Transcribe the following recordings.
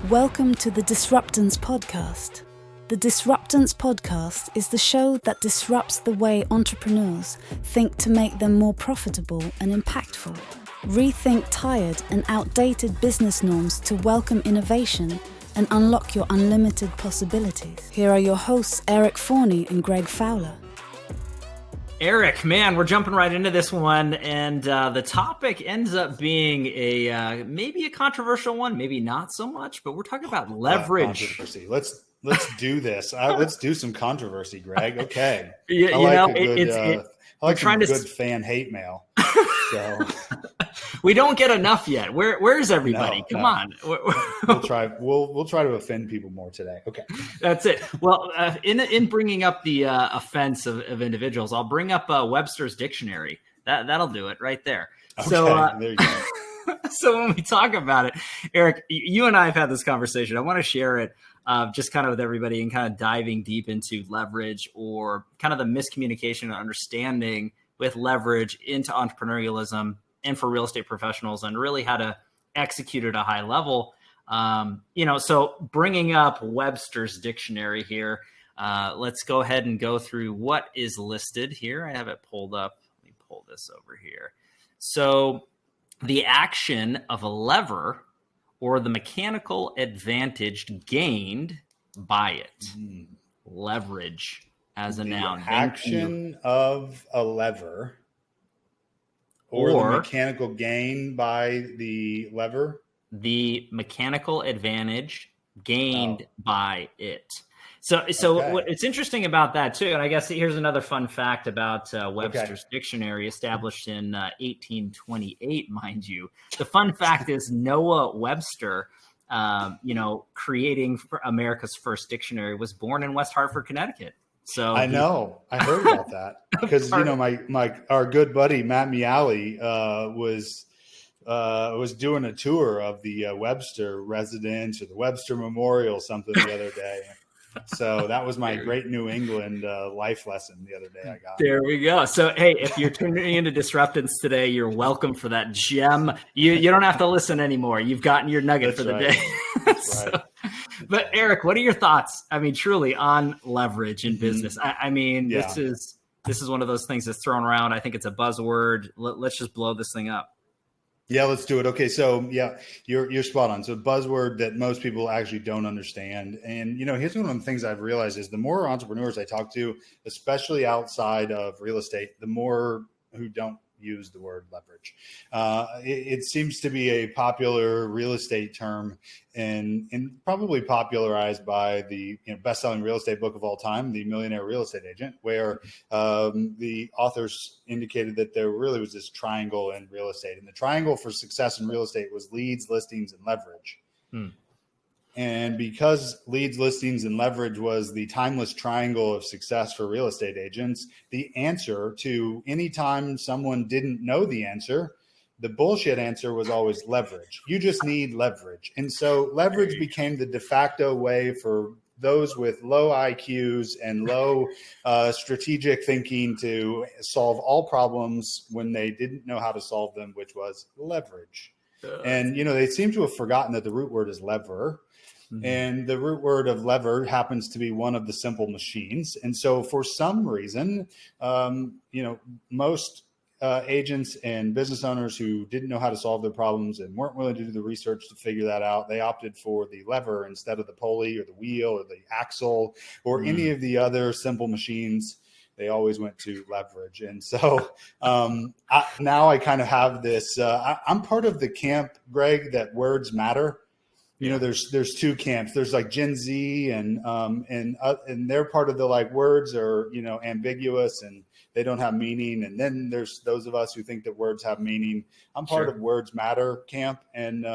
Welcome to the Disruptance Podcast. The Disruptance Podcast is the show that disrupts the way entrepreneurs think to make them more profitable and impactful. Rethink tired and outdated business norms to welcome innovation and unlock your unlimited possibilities. Here are your hosts, Eric Forney and Greg Fowler. Eric, man, we're jumping right into this one, and the topic ends up being a maybe a controversial one, maybe not so much, but we're talking about leverage. Controversy. Let's do this. Let's do some controversy, Greg. Okay. I like some good fan hate mail. So we don't get enough yet. Where's everybody? Come on. We'll try. We'll try to offend people more today. Okay. That's it. Well, in bringing up the offense of individuals, I'll bring up Webster's dictionary. That'll do it right there. Okay, so there you go. So when we talk about it, Eric, you and I have had this conversation. I want to share it just kind of with everybody and kind of diving deep into leverage or kind of the miscommunication and understanding with leverage into entrepreneurialism and for real estate professionals and really how to execute at a high level. So bringing up Webster's dictionary here, let's go ahead and go through what is listed here. I have it pulled up. Let me pull this over here. So the action of a lever or the mechanical advantage gained by it. Leverage as a noun. Action of a lever or the mechanical gain by the lever. The mechanical advantage gained by it. So what it's interesting about that too, and I guess here's another fun fact about Webster's dictionary, established in 1828, mind you. The fun fact is Noah Webster, creating America's first dictionary, was born in West Hartford, Connecticut. So I know, I heard about that because our good buddy Matt Miali was doing a tour of the Webster residence or the Webster Memorial something the other day. So that was my great New England life lesson the other day I got. There we go. So, hey, if you're tuning into Disruptance today, you're welcome for that gem. You don't have to listen anymore. You've gotten your nugget for the day. That's right. But Eric, what are your thoughts? I mean, truly on leverage in business. This is one of those things that's thrown around. I think it's a buzzword. Let's just blow this thing up. Yeah, let's do it. Okay, so yeah, you're spot on. So a buzzword that most people actually don't understand. And here's one of the things I've realized is the more entrepreneurs I talk to, especially outside of real estate, the more who don't use the word leverage. It seems to be a popular real estate term and probably popularized by the best-selling real estate book of all time, The Millionaire Real Estate Agent, where the authors indicated that there really was this triangle in real estate. And the triangle for success in real estate was leads, listings, and leverage. And because leads, listings, and leverage was the timeless triangle of success for real estate agents, the answer to any time someone didn't know the answer, the bullshit answer was always leverage. You just need leverage. And so leverage became the de facto way for those with low IQs and low strategic thinking to solve all problems when they didn't know how to solve them, which was leverage. And, they seem to have forgotten that the root word is lever. And the root word of lever happens to be one of the simple machines. And so for some reason, most agents and business owners who didn't know how to solve their problems and weren't willing to do the research to figure that out, they opted for the lever instead of the pulley or the wheel or the axle or any of the other simple machines. They always went to leverage. And so now I kind of have this, I'm part of the camp, Greg, that words matter. There's two camps. There's like Gen Z and they're part of the words are, ambiguous and they don't have meaning. And then there's those of us who think that words have meaning. I'm part of words matter camp. And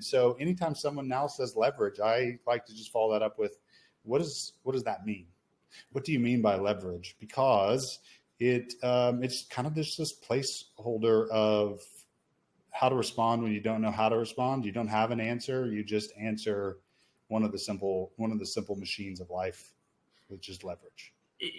so anytime someone now says leverage, I like to just follow that up with what does that mean? What do you mean by leverage? Because it's kind of this placeholder of how to respond when you don't know how to respond. You don't have an answer. You just answer one of the simple machines of life, which is leverage.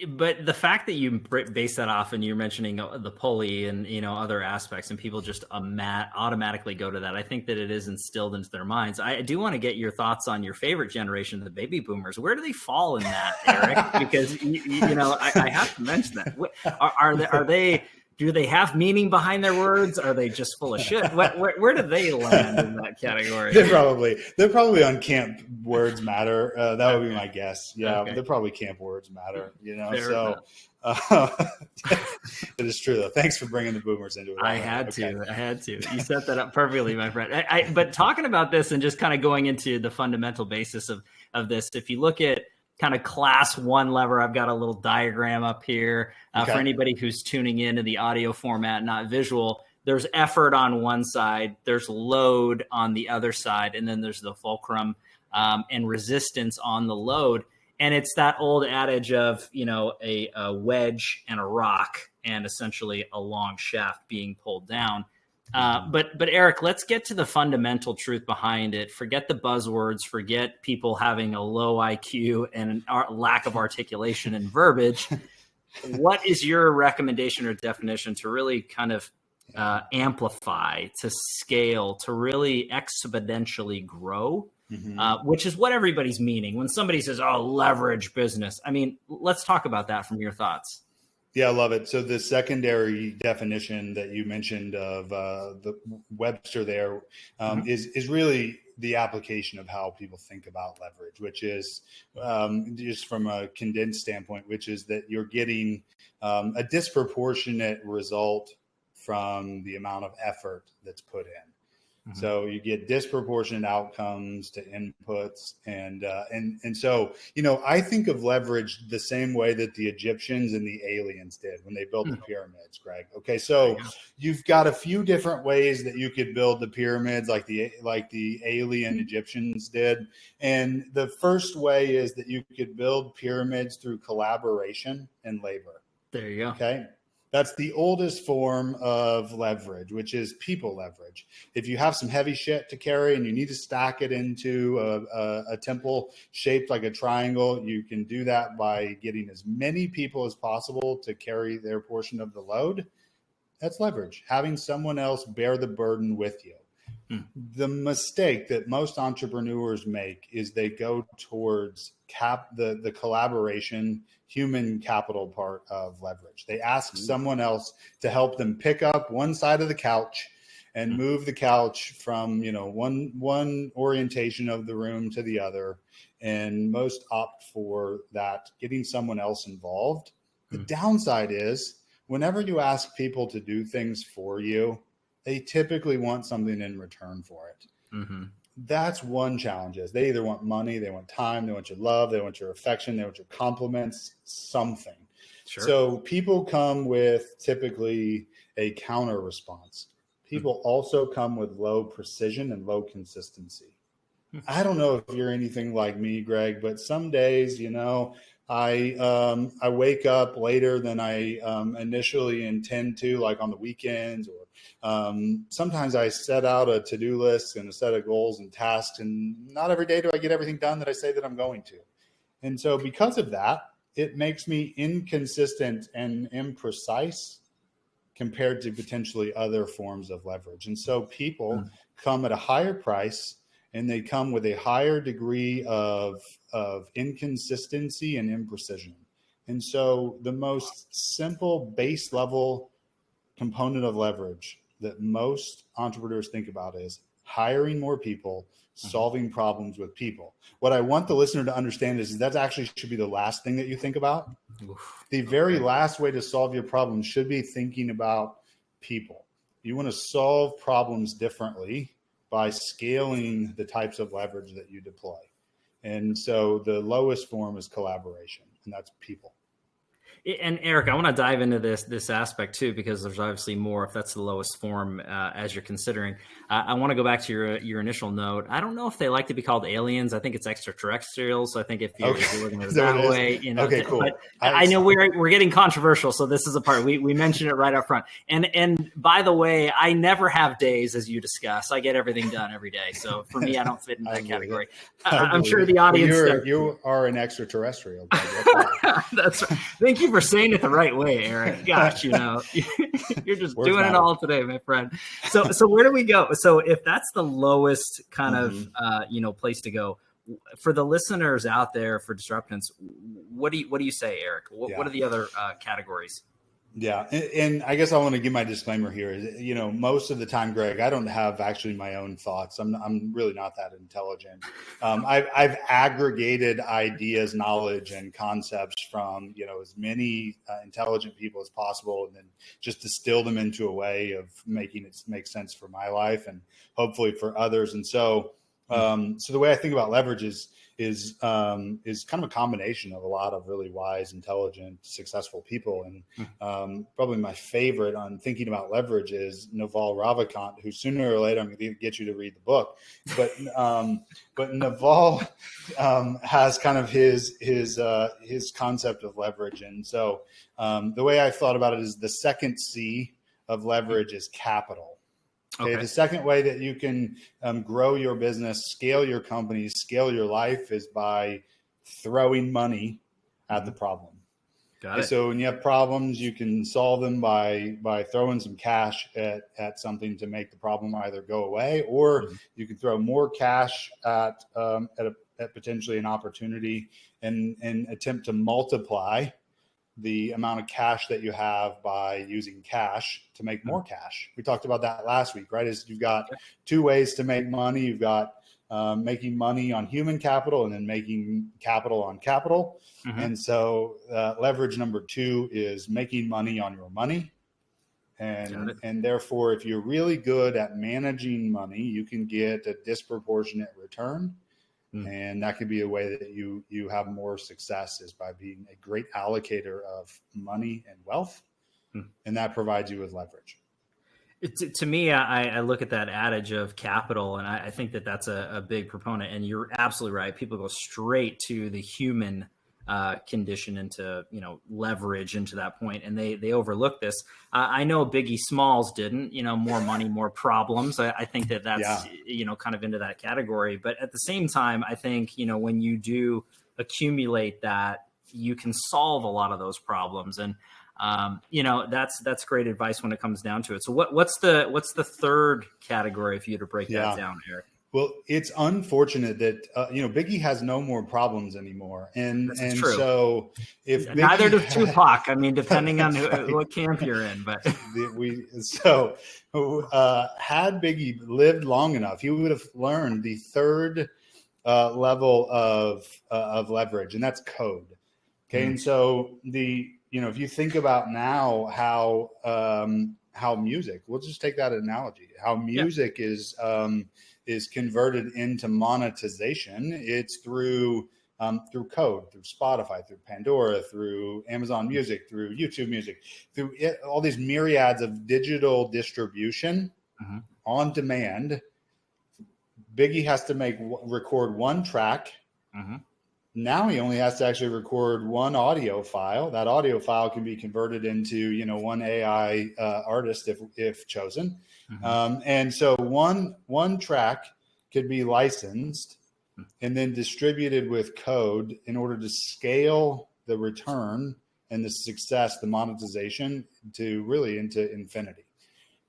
But the fact that you base that off, and you're mentioning the pulley and other aspects, and people just automatically go to that, I think that it is instilled into their minds. I do want to get your thoughts on your favorite generation, the baby boomers. Where do they fall in that, Eric? Because I have to mention that. Are they? Do they have meaning behind their words? Are they just full of shit? Where do they land in that category? They're probably on camp words matter. That would be my guess. Yeah, Okay. they're probably camp words matter. Fair So it is true though. Thanks for bringing the boomers into it. I had to. You set that up perfectly, my friend. But talking about this and just kind of going into the fundamental basis of this, if you look at kind of class one lever, I've got a little diagram up here for anybody who's tuning in to the audio format, not visual. There's effort on one side, there's load on the other side, and then there's the fulcrum and resistance on the load. And it's that old adage of, a wedge and a rock and essentially a long shaft being pulled down. But Eric, let's get to the fundamental truth behind it. Forget the buzzwords, forget people having a low IQ and lack of articulation and verbiage. What is your recommendation or definition to really kind of amplify, to scale, to really exponentially grow? Which is what everybody's meaning. When somebody says, oh, leverage business, I mean, let's talk about that from your thoughts. Yeah, I love it. So the secondary definition that you mentioned of the Webster there is really the application of how people think about leverage, which is just from a condensed standpoint, which is that you're getting a disproportionate result from the amount of effort that's put in. So you get disproportionate outcomes to inputs, and so I think of leverage the same way that the Egyptians and the aliens did when they built the pyramids, Greg. Okay, so you've got a few different ways that you could build the pyramids, like the alien Egyptians did, and the first way is that you could build pyramids through collaboration and labor. There you go. Okay. That's the oldest form of leverage, which is people leverage. If you have some heavy shit to carry and you need to stack it into a temple shaped like a triangle, you can do that by getting as many people as possible to carry their portion of the load. That's leverage, having someone else bear the burden with you. The mistake that most entrepreneurs make is they go towards the collaboration, human capital part of leverage. They ask someone else to help them pick up one side of the couch and move the couch from one orientation of the room to the other, and most opt for that, getting someone else involved. The downside is whenever you ask people to do things for you, they typically want something in return for it. That's one challenge. Is they either want money, they want time, they want your love, they want your affection, they want your compliments, something. Sure. So people come with typically a counter response. People also come with low precision and low consistency. I don't know if you're anything like me, Greg, but some days, I wake up later than I initially intend to, like on the weekends, or sometimes I set out a to-do list and a set of goals and tasks, and not every day do I get everything done that I say that I'm going to. And so because of that, it makes me inconsistent and imprecise compared to potentially other forms of leverage. And so people come at a higher price, and they come with a higher degree of inconsistency and imprecision. And so the most simple base level component of leverage that most entrepreneurs think about is hiring more people, solving problems with people. What I want the listener to understand is that actually should be the last thing that you think about. The very last way to solve your problem should be thinking about people. You want to solve problems differently by scaling the types of leverage that you deploy. And so the lowest form is collaboration, and that's people. And Eric, I want to dive into this aspect too, because there's obviously more if that's the lowest form as you're considering. I want to go back to your initial note. I don't know if they like to be called aliens. I think it's extraterrestrials. So I think if you're looking at it that way, okay, cool. But I know we're getting controversial, so this is a part we mentioned it right up front. And by the way, I never have days as you discuss. I get everything done every day. So for me, I don't fit in that category. I'm sure the audience. Well, you are an extraterrestrial. That's right. Thank you for saying it the right way, Eric. Gosh, you're just doing it all today, my friend. So where do we go? So if that's the lowest kind of place to go for the listeners out there for disruptants, what do you say, Eric? What are the other categories? Yeah. And I guess I want to give my disclaimer here. Most of the time, Greg, I don't have actually my own thoughts. I'm really not that intelligent. I've aggregated ideas, knowledge, and concepts from, as many intelligent people as possible, and then just distill them into a way of making it make sense for my life and hopefully for others. And so the way I think about leverage is kind of a combination of a lot of really wise, intelligent, successful people. And probably my favorite on thinking about leverage is Naval Ravikant, who sooner or later I'm going to get you to read the book. But Naval has kind of his concept of leverage. And so the way I thought about it is the second C of leverage is capital. Okay. The second way that you can grow your business, scale your company, scale your life is by throwing money at the problem. Got it. So when you have problems, you can solve them by throwing some cash at something to make the problem either go away, or you can throw more cash at potentially an opportunity and attempt to multiply the amount of cash that you have by using cash to make more cash. We talked about that last week, right? Is you've got two ways to make money. You've got making money on human capital and then making capital on capital. And so leverage number 2 is making money on your money. And therefore, if you're really good at managing money, you can get a disproportionate return. And that could be a way that you have more success, is by being a great allocator of money and wealth. And that provides you with leverage. To me, I look at that adage of capital, and I think that's a big proponent. And you're absolutely right. People go straight to the human condition into leverage into that point, and they overlook this. I know Biggie Smalls didn't. More money, more problems. I think that's kind of into that category. But at the same time, I think when you do accumulate that, you can solve a lot of those problems. And that's great advice when it comes down to it. So what's the third category if you had to break that down, Eric? Well, it's unfortunate that Biggie has no more problems anhad true. So if Biggie neither does Tupac, depending on what camp you're in, but had Biggie lived long enough, he would have learned the third level of leverage, and that's code. Okay, and so if you think about now how music, we'll just take that analogy, how music is converted into monetization. It's through code, through Spotify, through Pandora, through Amazon Music, through YouTube Music, through all these myriads of digital distribution on demand. Biggie has to record one track. Now he only has to actually record one audio file. That audio file can be converted into, one AI artist if chosen. And so one track could be licensed and then distributed with code in order to scale the return and the success, the monetization to really into infinity.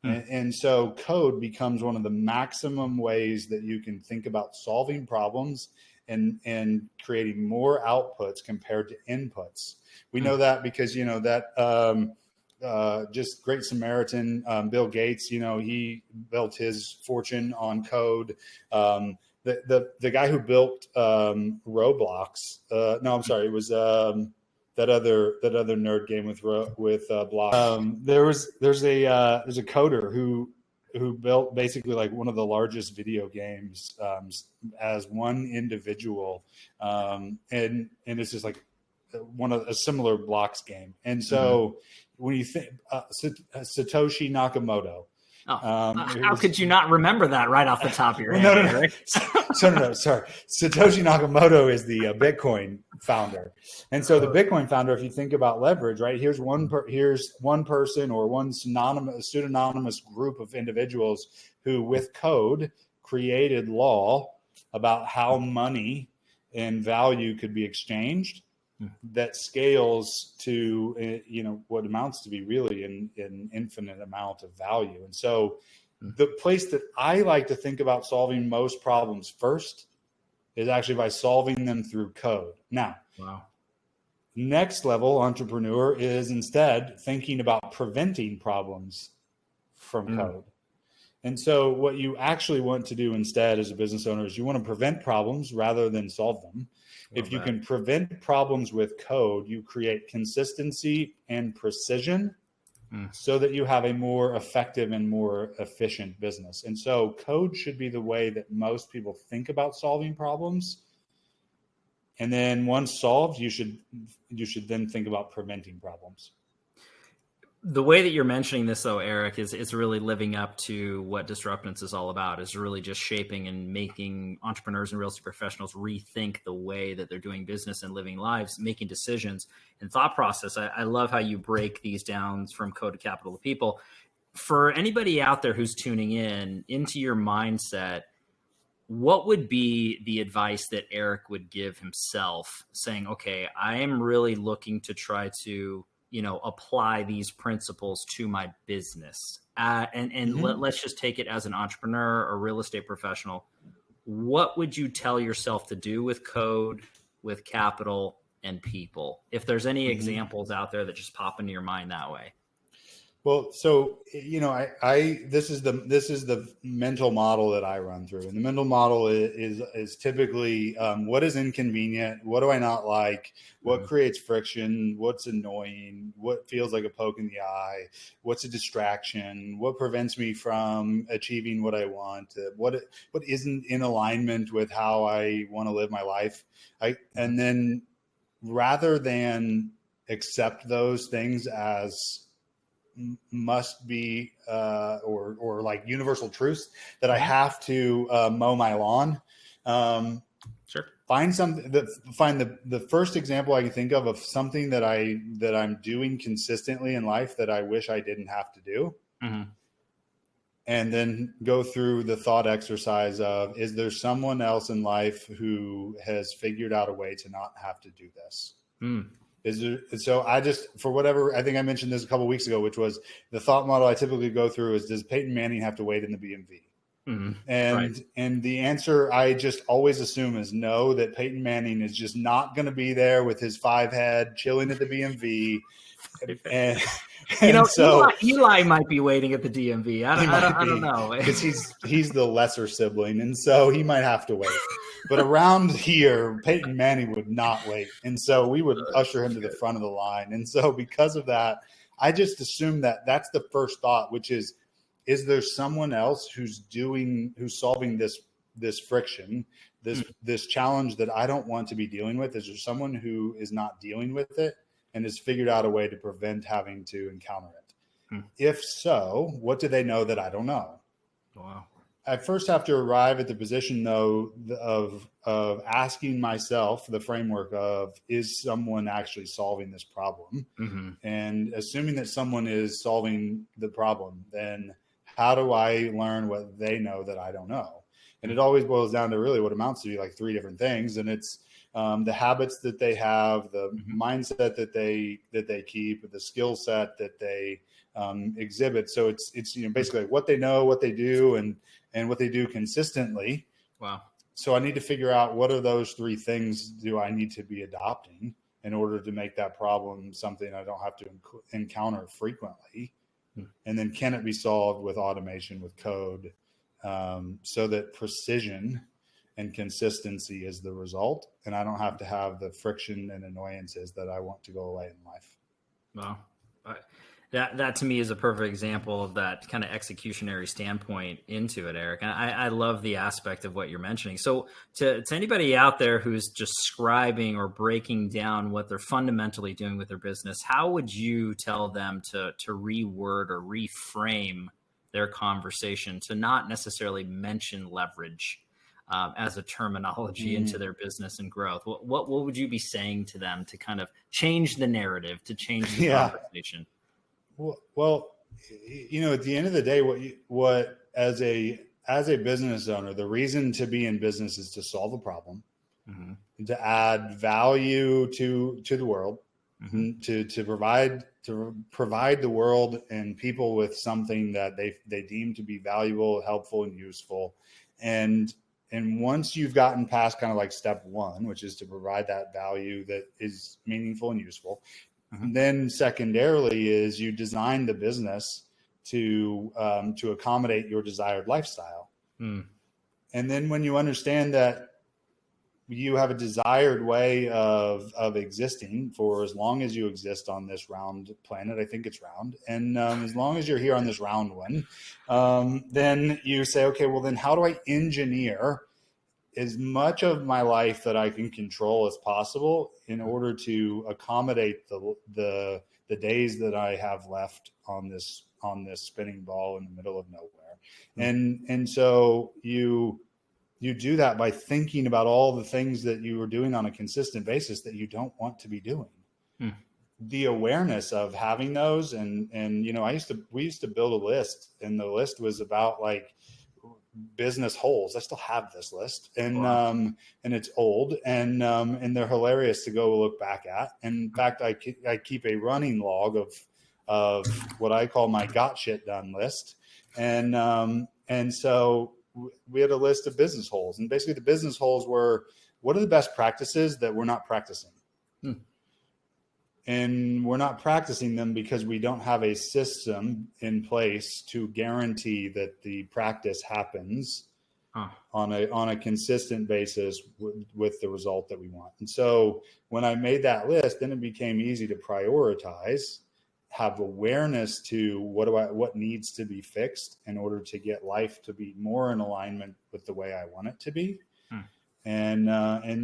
And so code becomes one of the maximum ways that you can think about solving problems and creating more outputs compared to inputs. We know that because, just Great Samaritan, Bill Gates, he built his fortune on code. The guy who built Roblox, it was that other nerd game with blocks. There's a coder who built basically like one of the largest video games as one individual, and it's just like a similar blocks game. And so when you think Satoshi Nakamoto, how could you not remember that right off the top of your head? No. Sorry. Satoshi Nakamoto is the Bitcoin founder. And so the Bitcoin founder, if you think about leverage, right, here's one person or one pseudonymous group of individuals who with code created law about how money and value could be exchanged that scales to what amounts to be really an infinite amount of value. And so the place that I like to think about solving most problems first is actually by solving them through code. Now, next level entrepreneur is instead thinking about preventing problems from code. And so what you actually want to do instead as a business owner is you want to prevent problems rather than solve them. If you can prevent problems with code, you create consistency and precision so that you have a more effective and more efficient business. And so code should be the way that most people think about solving problems. And then once solved, you should then think about preventing problems. The way that you're mentioning this, though, Eric, is really living up to what Disruptance is all about, is really just shaping and making entrepreneurs and real estate professionals rethink the way that they're doing business and living lives, making decisions and thought process. I love how you break these down from code to capital to people. For anybody out there who's tuning in into your mindset, what would be the advice that Eric would give himself saying, okay, I am really looking to try to apply these principles to my business. Let's just take it as an entrepreneur or real estate professional. What would you tell yourself to do with code, with capital, and people? If there's any examples out there that just pop into your mind that way. Well, so, this is the mental model that I run through. And the mental model is typically what is inconvenient? What do I not like? What creates friction? What's annoying? What feels like a poke in the eye? What's a distraction? What prevents me from achieving what I want? What isn't in alignment with how I want to live my life? And then rather than accept those things as must be or like universal truths that I have to mow my lawn. Sure. Find the first example I can think of something that I'm doing consistently in life that I wish I didn't have to do. And then go through the thought exercise of, is there someone else in life who has figured out a way to not have to do this? So I just, for whatever, I think I mentioned this a couple of weeks ago, which was the thought model I typically go through is, does Peyton Manning have to wait in the BMV? And the answer I just always assume is no, that Peyton Manning is just not going to be there with his 5 head chilling at the BMV. So Eli might be waiting at the DMV. I don't know, because he's the lesser sibling, and so he might have to wait. But around here, Peyton Manning would not wait, and so we would usher him to the front of the line. And so because of that, I just assume that that's the first thought, which is there someone else who's solving this friction, this challenge that I don't want to be dealing with? Is there someone who is not dealing with it and has figured out a way to prevent having to encounter it? If so, what do they know that I don't know? Wow. I first have to arrive at the position, though, of asking myself the framework of, is someone actually solving this problem? And assuming that someone is solving the problem, then how do I learn what they know that I don't know? And it always boils down to really what amounts to be like 3 different things. And it's the habits that they have, the mindset that they keep, the skill set that they exhibit. So it's basically like what they know, what they do, and what they do consistently. Wow. So I need to figure out, what are those 3 things do I need to be adopting in order to make that problem something I don't have to encounter frequently? And then can it be solved with automation, with code, so that precision and consistency is the result, and I don't have to have the friction and annoyances that I want to go away in life. Wow. That to me is a perfect example of that kind of executionary standpoint into it, Eric. And I love the aspect of what you're mentioning. So to anybody out there who's describing or breaking down what they're fundamentally doing with their business, how would you tell them to reword or reframe their conversation to not necessarily mention leverage as a terminology into their business and growth? What would you be saying to them to kind of change the narrative, to change the conversation? Well, at the end of the day, what as a business owner, the reason to be in business is to solve a problem, to add value to the world, to provide the world and people with something that they deem to be valuable, helpful, and useful. And once you've gotten past kind of like step one, which is to provide that value that is meaningful and useful, then secondarily is you design the business to accommodate your desired lifestyle. And then when you understand that you have a desired way of existing for as long as you exist on this round planet, I think it's round. And as long as you're here on this round one, then you say, okay, well then how do I engineer as much of my life that I can control as possible in order to accommodate the days that I have left on this spinning ball in the middle of nowhere. And so you do that by thinking about all the things that you are doing on a consistent basis that you don't want to be doing. The awareness of having those and we used to build a list, and the list was about like business holes. I still have this list, and it's old, and they're hilarious to go look back at. And in fact, I keep a running log of what I call my got shit done list, and so we had a list of business holes, and basically the business holes were, what are the best practices that we're not practicing? And we're not practicing them because we don't have a system in place to guarantee that the practice happens on a consistent basis with the result that we want. And so when I made that list, then it became easy to prioritize, have awareness to what needs to be fixed in order to get life to be more in alignment with the way I want it to be. And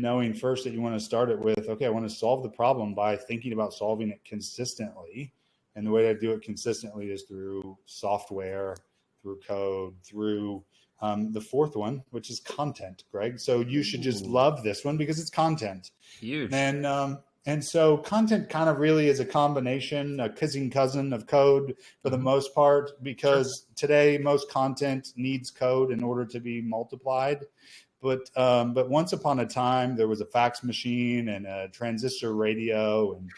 knowing first that you want to start it with, okay, I want to solve the problem by thinking about solving it consistently. And the way to do it consistently is through software, through code, through the fourth one, which is content, Greg. So you should just love this one because it's content. Huge. And so content kind of really is a combination, a kissing cousin of code for the most part, because today most content needs code in order to be multiplied. But once upon a time, there was a fax machine and a transistor radio and,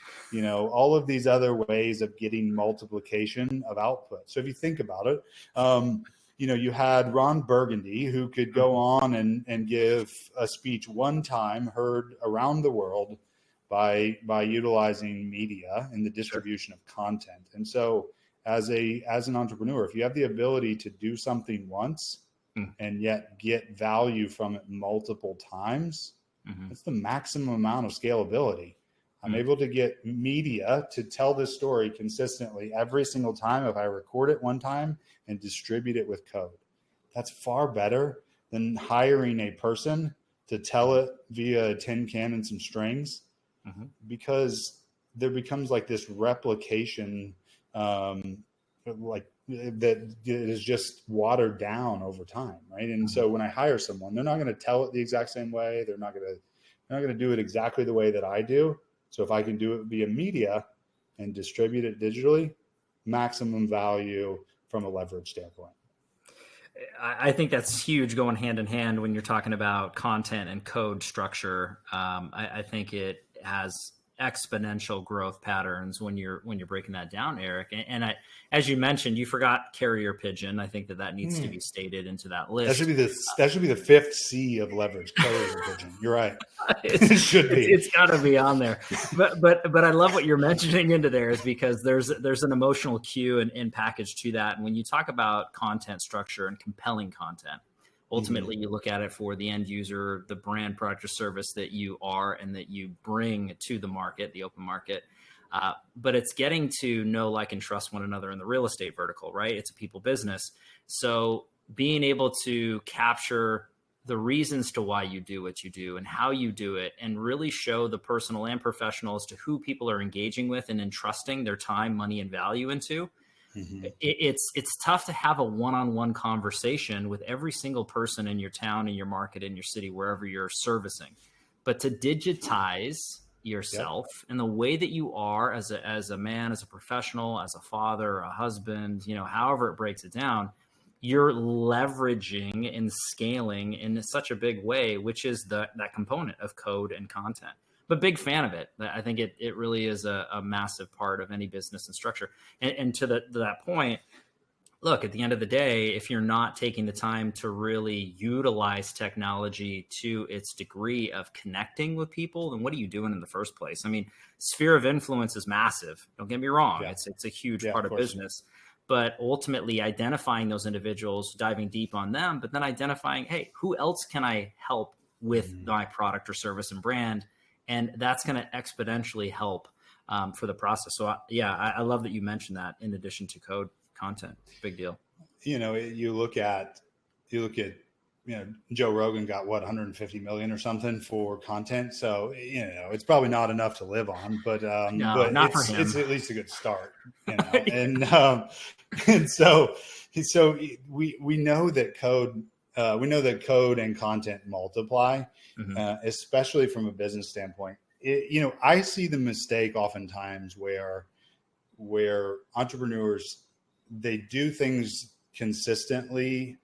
all of these other ways of getting multiplication of output. So if you think about it, you had Ron Burgundy, who could go on and give a speech one time heard around the world by utilizing media and the distribution of content. And so as an entrepreneur, if you have the ability to do something once and yet get value from it multiple times, that's the maximum amount of scalability. I'm able to get media to tell this story consistently every single time if I record it one time and distribute it with code. That's far better than hiring a person to tell it via a tin can and some strings, because there becomes like this replication that is just watered down over time, right? And so when I hire someone, they're not going to tell it the exact same way. They're not going to do it exactly the way that I do. So if I can do it via media and distribute it digitally, maximum value from a leverage standpoint. I think that's huge, going hand in hand when you're talking about content and code structure. I think it has exponential growth patterns when you're breaking that down, Eric. And as you mentioned, you forgot carrier pigeon. I think that needs to be stated into that list. That should be the fifth C of leverage, carrier pigeon. You're right. It should be. It's got to be on there. But I love what you're mentioning into there, is because there's an emotional cue and package to that. And when you talk about content structure and compelling content, ultimately, you look at it for the end user, the brand, product, or service that you are and that you bring to the market, the open market. But it's getting to know, like, and trust one another in the real estate vertical, right? It's a people business. So being able to capture the reasons to why you do what you do and how you do it, and really show the personal and professional as to who people are engaging with and entrusting their time, money, and value into. Mm-hmm. It's tough to have a one-on-one conversation with every single person in your town, in your market, in your city, wherever you're servicing. But to digitize yourself in the way that you are as a man, as a professional, as a father, a husband, however it breaks it down, you're leveraging and scaling in such a big way, which is that component of code and content. But big fan of it. I think it really is a massive part of any business and structure. And to that point, look, at the end of the day, if you're not taking the time to really utilize technology to its degree of connecting with people, then what are you doing in the first place? I mean, sphere of influence is massive. Don't get me wrong. Yeah. It's a huge part of business. But ultimately identifying those individuals, diving deep on them, but then identifying, hey, who else can I help with my product or service and brand? And that's going to exponentially help for the process. So I love that you mentioned that in addition to code content. Big deal. You look at Joe Rogan got 150 million or something for content. So, it's probably not enough to live on, but not for him. It's at least a good start, and so we know that code and content multiply, especially from a business standpoint. I see the mistake oftentimes where entrepreneurs, they do things consistently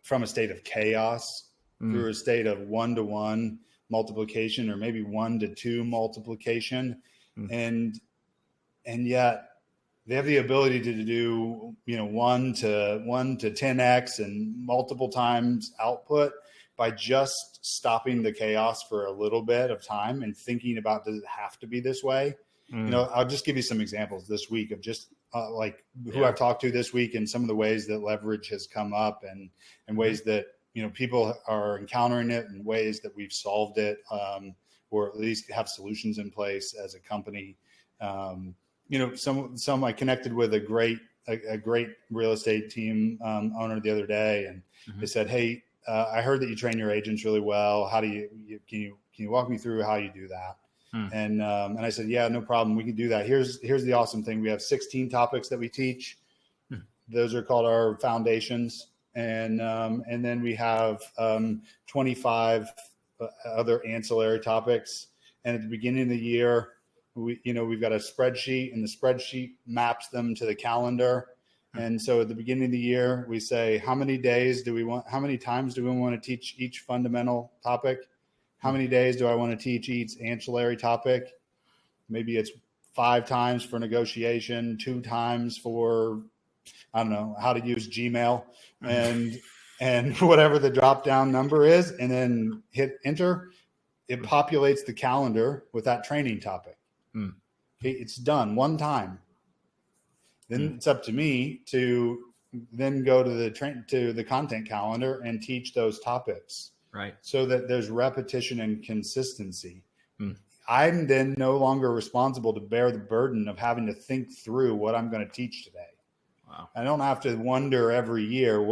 from a state of chaos through a state of 1-to-1 multiplication, or maybe 1-to-2 multiplication. And yet they have the ability to do, 1 to 10x and multiple times output by just stopping the chaos for a little bit of time and thinking about, does it have to be this way? I'll just give you some examples this week of just who I've talked to this week, and some of the ways that leverage has come up, and ways that, people are encountering it, and ways that we've solved it, or at least have solutions in place as a company. Some I connected with a great real estate team owner the other day, and they said, hey, I heard that you train your agents really well. How do can you walk me through how you do that? And I said, yeah, no problem. We can do that. Here's the awesome thing. We have 16 topics that we teach. Those are called our foundations. And then we have 25 other ancillary topics. And at the beginning of the year, we've got a spreadsheet, and the spreadsheet maps them to the calendar. And so at the beginning of the year, we say, how many times do we want to teach each fundamental topic? How many days do I want to teach each ancillary topic? Maybe it's 5 times for negotiation, 2 times for, I don't know, how to use Gmail, and whatever the drop down number is, and then hit enter. It populates the calendar with that training topic. Okay, it's done one time. Then it's up to me to then go to the content calendar and teach those topics. Right. So that there's repetition and consistency. I'm then no longer responsible to bear the burden of having to think through what I'm going to teach today. Wow. I don't have to wonder every year,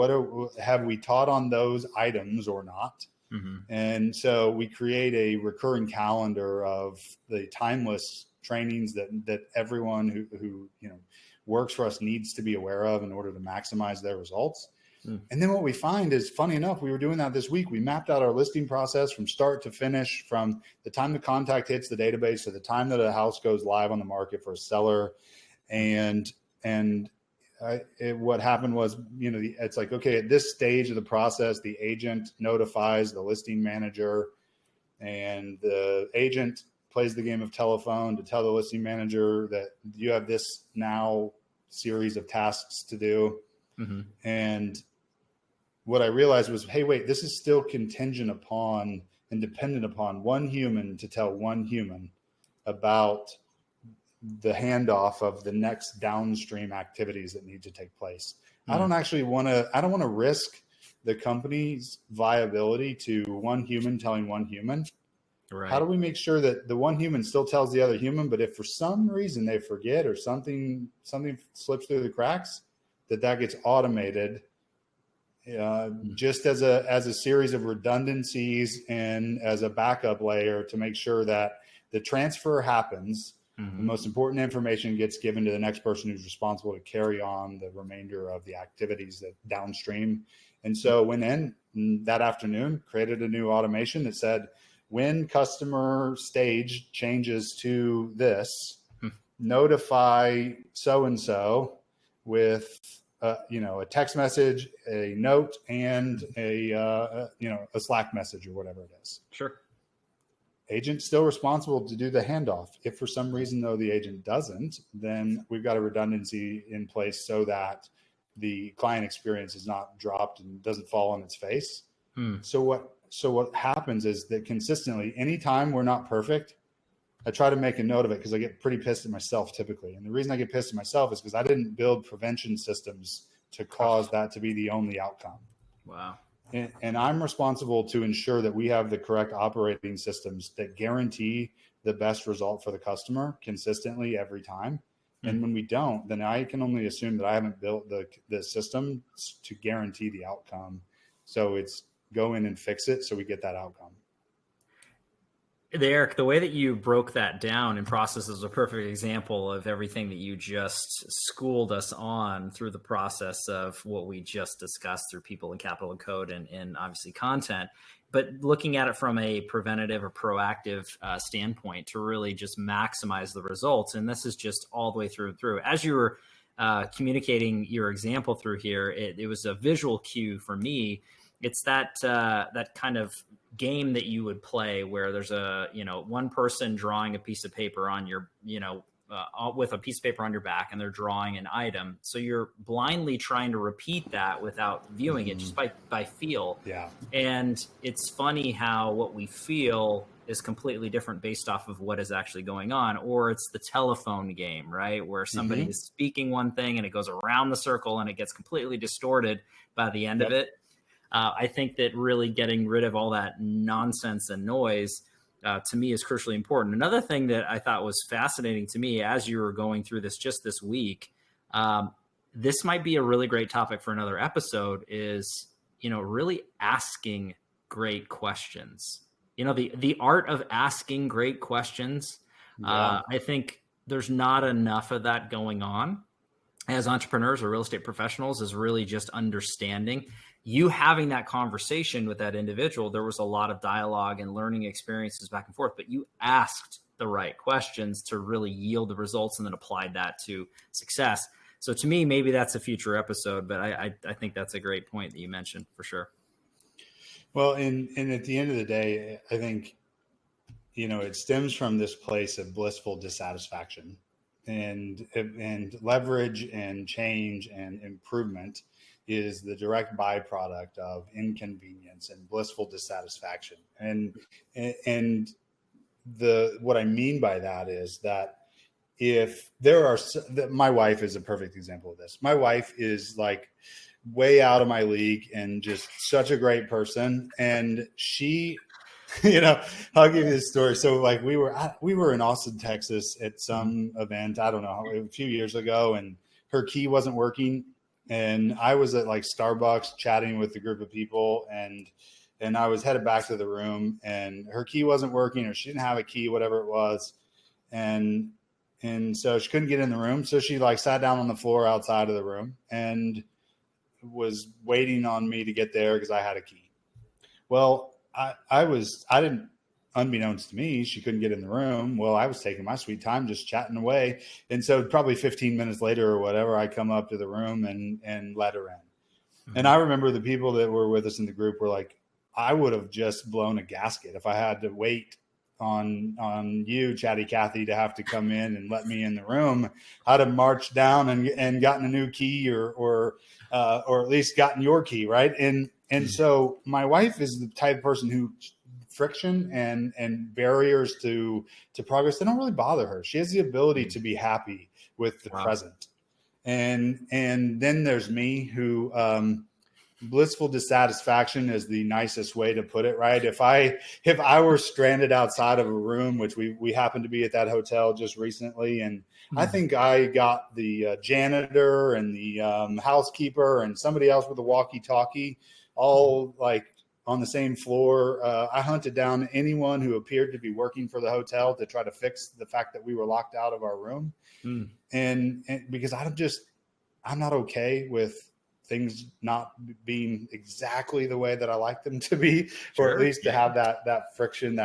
have we taught on those items or not? And so we create a recurring calendar of the timeless trainings that everyone who works for us needs to be aware of in order to maximize their results. And then what we find is, funny enough, we were doing that this week. We mapped out our listing process from start to finish, from the time the contact hits the database to the time that a house goes live on the market for a seller. And what happened was, it's like, okay, at this stage of the process, the agent notifies the listing manager, and the agent plays the game of telephone to tell the listing manager that you have this now series of tasks to do. And what I realized was, hey, wait, this is still contingent upon and dependent upon one human to tell one human about the handoff of the next downstream activities that need to take place. I don't want to risk the company's viability to one human telling one human. Right. How do we make sure that the one human still tells the other human, but if for some reason they forget or something slips through the cracks, that gets automated, just as a series of redundancies and as a backup layer to make sure that the transfer happens. The most important information gets given to the next person who's responsible to carry on the remainder of the activities that downstream. And so went in that afternoon, created a new automation that said, when customer stage changes to this, notify so-and-so with a text message, a note, and a Slack message or whatever it is. Sure. Agent still responsible to do the handoff. If for some reason, though, the agent doesn't, then we've got a redundancy in place so that the client experience is not dropped and doesn't fall on its face. So what happens is that consistently, anytime we're not perfect, I try to make a note of it because I get pretty pissed at myself typically. And the reason I get pissed at myself is because I didn't build prevention systems to cause that to be the only outcome. Wow. And I'm responsible to ensure that we have the correct operating systems that guarantee the best result for the customer consistently every time. And when we don't, then I can only assume that I haven't built the system to guarantee the outcome. So it's go in and fix it so we get that outcome. Eric, the way that you broke that down in process is a perfect example of everything that you just schooled us on through the process of what we just discussed through people and capital and code and obviously content, but looking at it from a preventative or proactive standpoint to really just maximize the results. And this is just all the way through and through. As you were communicating your example through here, it was a visual cue for me. It's that kind of game that you would play where there's one person drawing a piece of paper on your, with a piece of paper on your back, and they're drawing an item. So you're blindly trying to repeat that without viewing it, just by feel. Yeah. And it's funny how what we feel is completely different based off of what is actually going on. Or it's the telephone game, right? Where somebody is speaking one thing and it goes around the circle and it gets completely distorted by the end of it. I think that really getting rid of all that nonsense and noise to me is crucially important. Another thing that I thought was fascinating to me as you were going through this just this week, this might be a really great topic for another episode, is, really asking great questions. The art of asking great questions. I think there's not enough of that going on as entrepreneurs or real estate professionals, is really just understanding. You having that conversation with that individual, there was a lot of dialogue and learning experiences back and forth, but you asked the right questions to really yield the results and then applied that to success. So to me, maybe that's a future episode, but I think that's a great point that you mentioned for sure. Well, and at the end of the day, I think, it stems from this place of blissful dissatisfaction, and leverage and change and improvement is the direct byproduct of inconvenience and blissful dissatisfaction. And what I mean by that is that if there are, my wife is a perfect example of this. My wife is like way out of my league and just such a great person. And she, I'll give you this story. So like we were in Austin, Texas at some event, I don't know, a few years ago, and her key wasn't working. And I was at like Starbucks chatting with a group of people, and I was headed back to the room, and her key wasn't working, or she didn't have a key, whatever it was. And so she couldn't get in the room. So she like sat down on the floor outside of the room and was waiting on me to get there because I had a key. Well, I didn't, unbeknownst to me, she couldn't get in the room. Well, I was taking my sweet time just chatting away. And so probably 15 minutes later or whatever, I come up to the room and let her in. Mm-hmm. And I remember the people that were with us in the group were like, I would have just blown a gasket if I had to wait on you, Chatty Cathy, to have to come in and let me in the room. I'd have marched down and gotten a new key or at least gotten your key. Right. And so my wife is the type of person who friction and barriers to progress, they don't really bother her. She has the ability to be happy with the present. And then there's me who blissful dissatisfaction is the nicest way to put it, right? If I were stranded outside of a room, which we happened to be at that hotel just recently, and I think I got the janitor and the housekeeper and somebody else with a walkie-talkie all like on the same floor. I hunted down anyone who appeared to be working for the hotel to try to fix the fact that we were locked out of our room. And because I'm not okay with things not being exactly the way that I like them to be, or at least to have that friction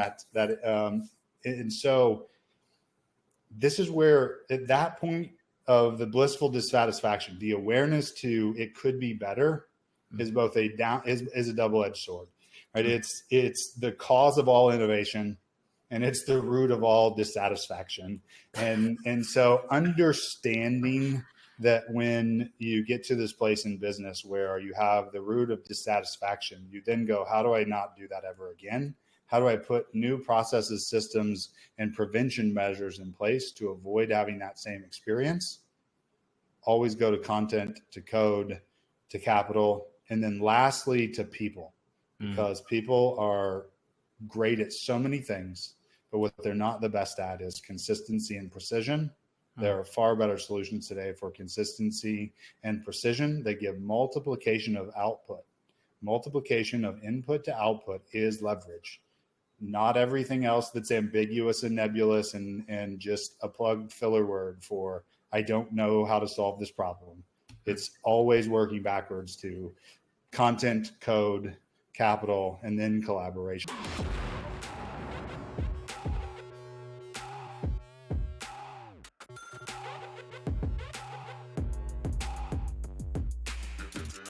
and so this is where at that point of the blissful dissatisfaction, the awareness to it could be better is both a double-edged sword, right? It's the cause of all innovation and it's the root of all dissatisfaction. And so understanding that when you get to this place in business where you have the root of dissatisfaction, you then go, how do I not do that ever again? How do I put new processes, systems, and prevention measures in place to avoid having that same experience? Always go to content, to code, to capital, and then lastly to people, because people are great at so many things, but what they're not the best at is consistency and precision. There are far better solutions today for consistency and precision. They give multiplication of output. Multiplication of input to output is leverage. Not everything else that's ambiguous and nebulous and just a plug filler word for, I don't know how to solve this problem. It's always working backwards to content, code, capital, and then collaboration.